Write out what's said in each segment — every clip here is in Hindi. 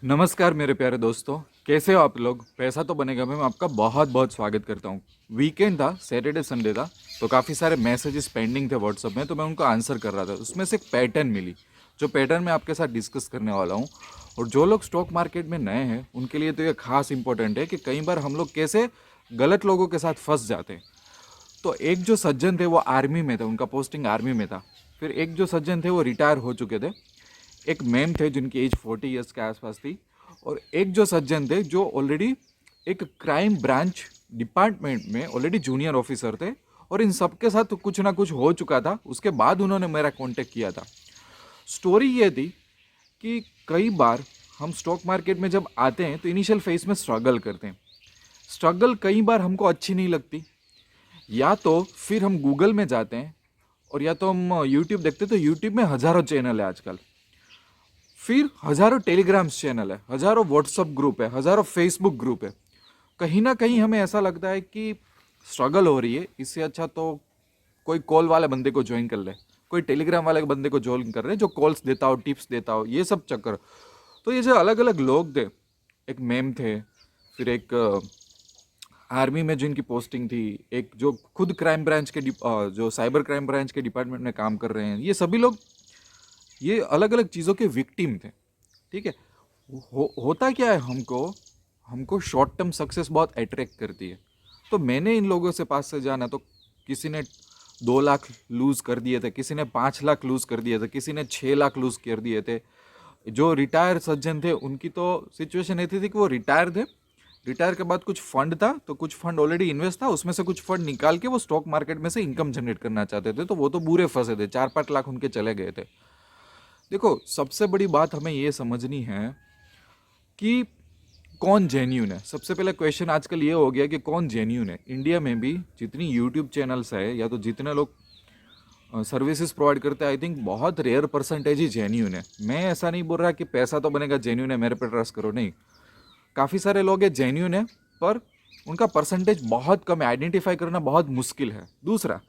नमस्कार मेरे प्यारे दोस्तों, कैसे हो आप लोग। पैसा तो बनेगा में मैं आपका बहुत बहुत स्वागत करता हूँ। वीकेंड था, सैटरडे संडे था, तो काफ़ी सारे मैसेजेस पेंडिंग थे व्हाट्सअप में, तो मैं उनको आंसर कर रहा था। उसमें से एक पैटर्न मिली, जो पैटर्न मैं आपके साथ डिस्कस करने वाला हूँ। और जो लोग स्टॉक मार्केट में नए हैं उनके लिए तो ये खास इंपॉर्टेंट है कि कई बार हम लोग कैसे गलत लोगों के साथ फंस जाते हैं। तो एक जो सज्जन थे वो आर्मी में थे, उनका पोस्टिंग आर्मी में था। फिर एक जो सज्जन थे वो रिटायर हो चुके थे। एक मैम थे जिनकी एज 40 ईयर्स के आसपास थी। और एक जो सज्जन थे जो ऑलरेडी एक क्राइम ब्रांच डिपार्टमेंट में ऑलरेडी जूनियर ऑफिसर थे। और इन सब के साथ तो कुछ ना कुछ हो चुका था, उसके बाद उन्होंने मेरा कांटेक्ट किया था। स्टोरी ये थी कि कई बार हम स्टॉक मार्केट में जब आते हैं तो इनिशियल फेज में स्ट्रगल करते हैं। स्ट्रगल कई बार हमको अच्छी नहीं लगती, या तो फिर हम गूगल में जाते हैं, और या तो हम यूट्यूब देखते हैं। तो यूट्यूब में हज़ारों चैनल है आजकल, फिर हज़ारों टेलीग्राम्स चैनल है, हज़ारों व्हाट्सअप ग्रुप है, हज़ारों फेसबुक ग्रुप है। कहीं ना कहीं हमें ऐसा लगता है कि स्ट्रगल हो रही है, इससे अच्छा तो कोई कॉल वाले बंदे को ज्वाइन कर ले, कोई टेलीग्राम वाले बंदे को ज्वाइन कर रहे जो कॉल्स देता हो, टिप्स देता हो, ये सब चक्कर। तो ये जो अलग अलग लोग थे, एक मैम थे, फिर एक आर्मी में जिनकी पोस्टिंग थी, एक जो खुद क्राइम ब्रांच के जो साइबर क्राइम ब्रांच के डिपार्टमेंट में काम कर रहे हैं, ये सभी लोग ये अलग अलग चीज़ों के विक्टिम थे। ठीक है। होता क्या है, हमको हमको शॉर्ट टर्म सक्सेस बहुत अट्रैक्ट करती है। तो मैंने इन लोगों से पास से जाना, तो किसी ने 2 लाख लूज़ कर दिए थे, किसी ने 5 लाख लूज़ कर दिए थे, किसी ने 6 लाख लूज़ कर दिए थे। जो रिटायर सज्जन थे उनकी तो सिचुएशन ऐसी थी कि वो रिटायर थे, रिटायर के बाद कुछ फंड था, तो कुछ फंड ऑलरेडी इन्वेस्ट था, उसमें से कुछ फंड निकाल के वो स्टॉक मार्केट में से इनकम जनरेट करना चाहते थे। तो वो तो बुरे फंसे थे, 4-5 लाख उनके चले गए थे। देखो, सबसे बड़ी बात हमें ये समझनी है कि कौन जेन्यून है। सबसे पहले क्वेश्चन आजकल ये हो गया कि कौन जेन्यून है। इंडिया में भी जितनी यूट्यूब चैनल्स है या तो जितने लोग सर्विसेज प्रोवाइड करते हैं, आई थिंक बहुत रेयर परसेंटेज ही जेन्यून है। मैं ऐसा नहीं बोल रहा कि पैसा तो बनेगा जेन्यून है, मेरे पे ट्रस्ट करो, नहीं। काफ़ी सारे लोग हैं जेन्यून है, पर उनका परसेंटेज बहुत कम है, आइडेंटिफाई करना बहुत मुश्किल है। दूसरा,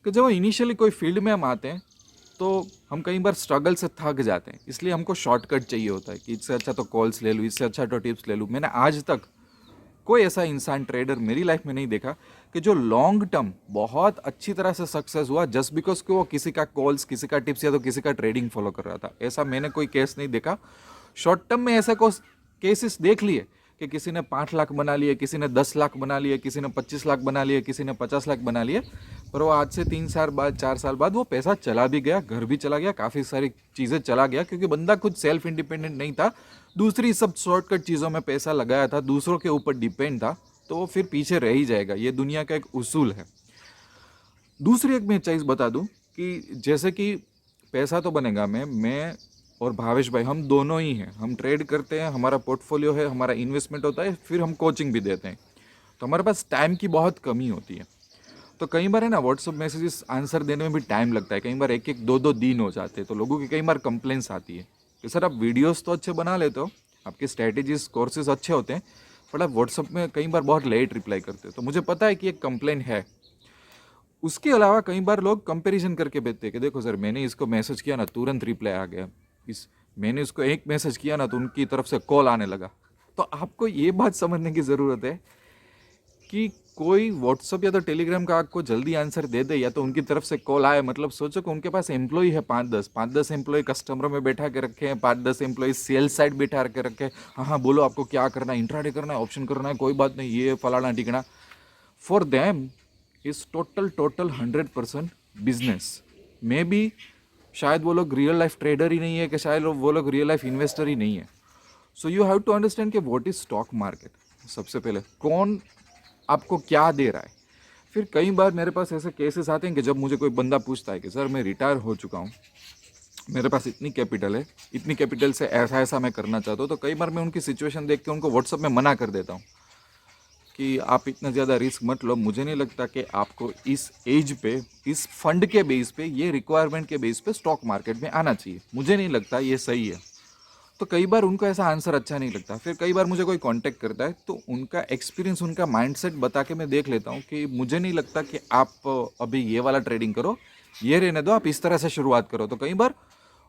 कि जब इनिशियली कोई फील्ड में हम आते हैं तो हम कई बार स्ट्रगल से थक जाते हैं, इसलिए हमको शॉर्टकट चाहिए होता है कि इससे अच्छा तो कॉल्स ले लूँ, इससे अच्छा तो टिप्स ले लूँ। मैंने आज तक कोई ऐसा इंसान ट्रेडर मेरी लाइफ में नहीं देखा कि जो लॉन्ग टर्म बहुत अच्छी तरह से सक्सेस हुआ जस्ट बिकॉज कि वो किसी का कॉल्स, किसी का टिप्स या तो किसी का ट्रेडिंग फॉलो कर रहा था। ऐसा मैंने कोई केस नहीं देखा। शॉर्ट टर्म में ऐसा केसेस देख लिए कि किसी ने 5 लाख बना लिए, किसी ने 10 लाख बना लिए, किसी ने 25 लाख बना लिए, किसी ने 50 लाख बना लिए। पर वो आज से 3 साल बाद, 4 साल बाद वो पैसा चला भी गया, घर भी चला गया, काफ़ी सारी चीज़ें चला गया, क्योंकि बंदा खुद सेल्फ इंडिपेंडेंट नहीं था, दूसरी सब शॉर्टकट चीज़ों में पैसा लगाया था, दूसरों के ऊपर डिपेंड था। तो वो फिर पीछे रह ही जाएगा, ये दुनिया का एक उसूल है। दूसरी एक मैं चीज़ बता दूं कि जैसे कि पैसा तो बनेगा मैं और भावेश भाई, हम दोनों ही हैं। हम ट्रेड करते हैं, हमारा पोर्टफोलियो है, हमारा इन्वेस्टमेंट होता है, फिर हम कोचिंग भी देते हैं। तो हमारे पास टाइम की बहुत कमी होती है। तो कई बार है ना, व्हाट्सअप मैसेजेस आंसर देने में भी टाइम लगता है, कई बार एक एक 2-2 दिन हो जाते हैं। तो लोगों की कई बार कंप्लेंट्स आती है कि सर आप वीडियोस तो अच्छे बना लेते हो, आपके स्ट्रैटेजीज कोर्सेज अच्छे होते हैं, बट आप व्हाट्सअप में कई बार बहुत लेट रिप्लाई करते हो। तो मुझे पता है कि एक कंप्लेंट है। उसके अलावा कई बार लोग कंपैरिजन करके भेजते हैं कि देखो सर, मैंने इसको मैसेज किया ना, तुरंत रिप्लाई आ गया, इस मैंने उसको एक मैसेज किया ना तो उनकी तरफ से कॉल आने लगा। तो आपको ये बात समझने की ज़रूरत है कि कोई व्हाट्सअप या तो टेलीग्राम का आपको जल्दी आंसर दे दे या तो उनकी तरफ से कॉल आए, मतलब सोचो कि उनके पास एम्प्लॉय है 5-10 एम्प्लॉय कस्टमर में बैठा के रखे हैं, 5-10 एम्प्लॉय सेल्स साइड बैठा के रखे हैं। हाँ हाँ बोलो, आपको क्या करना है, इंट्राडे करना है, ऑप्शन करना है, कोई बात नहीं, ये फलाना टिकना। For them is total 100% business. Maybe शायद वो लोग रियल लाइफ ट्रेडर ही नहीं है, कि शायद वो लोग रियल लाइफ इन्वेस्टर ही नहीं है। So you have to understand कि व्हाट इज स्टॉक मार्केट। सबसे पहले कौन आपको क्या दे रहा है। फिर कई बार मेरे पास ऐसे केसेस आते हैं कि जब मुझे कोई बंदा पूछता है कि सर मैं रिटायर हो चुका हूँ, मेरे पास इतनी कैपिटल है, इतनी कैपिटल से ऐसा ऐसा मैं करना चाहता हूँ, तो कई बार मैं उनकी सिचुएशन देख के उनको व्हाट्सअप में मना कर देता हूँ कि आप इतना ज़्यादा रिस्क मत लो। मुझे नहीं लगता कि आपको इस एज पे, इस फंड के बेस पे, ये रिक्वायरमेंट के बेस पे स्टॉक मार्केट में आना चाहिए, मुझे नहीं लगता ये सही है। तो कई बार उनको ऐसा आंसर अच्छा नहीं लगता। फिर कई बार मुझे कोई कांटेक्ट करता है तो उनका एक्सपीरियंस, उनका माइंडसेट बता के मैं देख लेता हूँ कि मुझे नहीं लगता कि आप अभी ये वाला ट्रेडिंग करो, ये रहने दो, आप इस तरह से शुरुआत करो। तो कई बार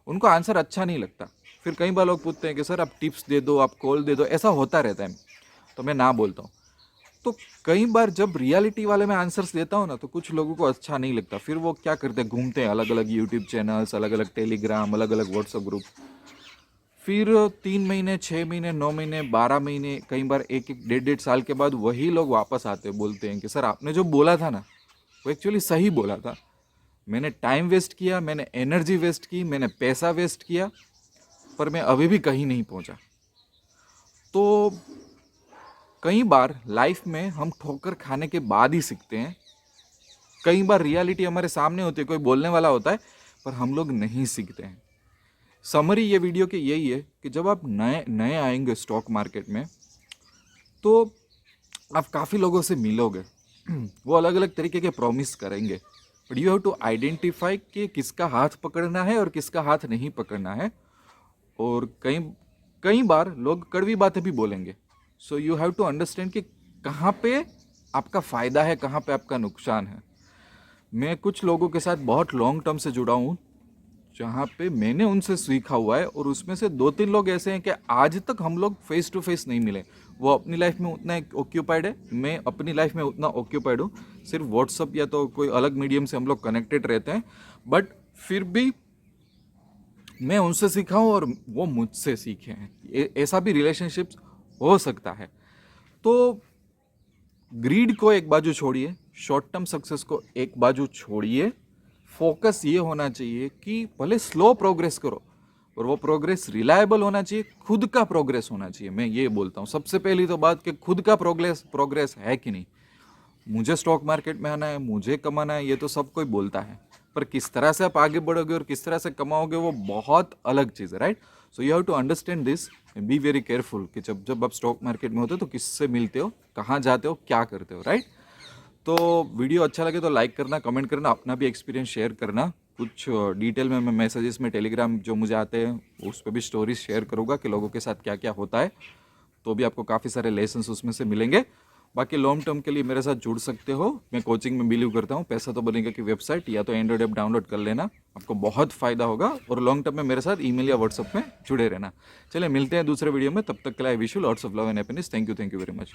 उनको आंसर अच्छा नहीं लगता। फिर कई बार लोग पूछते हैं कि सर आप टिप्स दे दो, आप कॉल दे दो, ऐसा होता रहता है, तो मैं ना बोलता हूँ। तो कई बार जब रियलिटी वाले में आंसर्स देता हूँ ना, तो कुछ लोगों को अच्छा नहीं लगता, फिर वो क्या करते हैं, घूमते हैं अलग अलग यूट्यूब चैनल्स, अलग अलग टेलीग्राम, अलग अलग व्हाट्सएप ग्रुप। फिर 3 महीने, 6 महीने, 9 महीने, 12 महीने, कई बार एक एक 1.5 1.5 साल के बाद वही लोग वापस आते हैं, बोलते हैं कि सर आपने जो बोला था ना वो एक्चुअली सही बोला था। मैंने टाइम वेस्ट किया, मैंने एनर्जी वेस्ट की, मैंने पैसा वेस्ट किया, पर मैं अभी भी कहीं नहीं पहुंचा। तो कई बार लाइफ में हम ठोकर खाने के बाद ही सीखते हैं। कई बार रियलिटी हमारे सामने होती है, कोई बोलने वाला होता है, पर हम लोग नहीं सीखते हैं। समरी ये वीडियो की यही है कि जब आप नए नए आएंगे स्टॉक मार्केट में, तो आप काफ़ी लोगों से मिलोगे। वो अलग अलग तरीके के प्रॉमिस करेंगे, but you have to identify कि किसका हाथ पकड़ना है और किसका हाथ नहीं पकड़ना है। और कई कई बार लोग कड़वी बातें भी बोलेंगे। So you have to understand कि कहाँ पे आपका फ़ायदा है, कहाँ पे आपका नुकसान है। मैं कुछ लोगों के साथ बहुत लॉन्ग टर्म से जुड़ा हूँ, जहाँ पे मैंने उनसे सीखा हुआ है, और उसमें से 2-3 लोग ऐसे हैं कि आज तक हम लोग फेस टू फेस नहीं मिले। वो अपनी लाइफ में उतना ऑक्यूपाइड है, मैं अपनी लाइफ में उतना ऑक्यूपाइड हूँ। सिर्फ व्हाट्सअप या तो कोई अलग मीडियम से हम लोग कनेक्टेड रहते हैं, बट फिर भी मैं उनसे सीखा हूँ और वो मुझसे सीखे हैं। ऐसा भी रिलेशनशिप्स हो सकता है। तो ग्रीड को एक बाजू छोड़िए, शॉर्ट टर्म सक्सेस को एक बाजू छोड़िए। फोकस ये होना चाहिए कि भले स्लो प्रोग्रेस करो, और वो प्रोग्रेस रिलायबल होना चाहिए, खुद का प्रोग्रेस होना चाहिए। मैं ये बोलता हूँ सबसे पहली तो बात कि खुद का प्रोग्रेस है कि नहीं। मुझे स्टॉक मार्केट में आना है, मुझे कमाना है, ये तो सब कोई बोलता है, पर किस तरह से आप आगे बढ़ोगे और किस तरह से कमाओगे वो बहुत अलग चीज़ है, right. So you have to understand this, be very careful कि जब जब आप स्टॉक मार्केट में होते हो तो किससे मिलते हो, कहाँ जाते हो, क्या करते हो, राइट। तो वीडियो अच्छा लगे तो लाइक करना, कमेंट करना, अपना भी एक्सपीरियंस शेयर करना। कुछ डिटेल में मैं मैसेजेस में टेलीग्राम जो मुझे आते हैं उस पर भी स्टोरीज शेयर करूँगा कि लोगों के साथ क्या क्या होता है, तो भी आपको काफ़ी सारे लेसन्स उसमें से मिलेंगे। बाकी लॉन्ग टर्म के लिए मेरे साथ जुड़ सकते हो, मैं कोचिंग में बिलीव करता हूँ। पैसा तो बनेगा की वेबसाइट या तो एंड्रॉइड ऐप डाउनलोड कर लेना, आपको बहुत फ़ायदा होगा। और लॉन्ग टर्म में मेरे साथ ईमेल या व्हाट्सअप में जुड़े रहना। चलिए मिलते हैं दूसरे वीडियो में, तब तक के लिए I wish you lots of love and happiness. Thank you very much.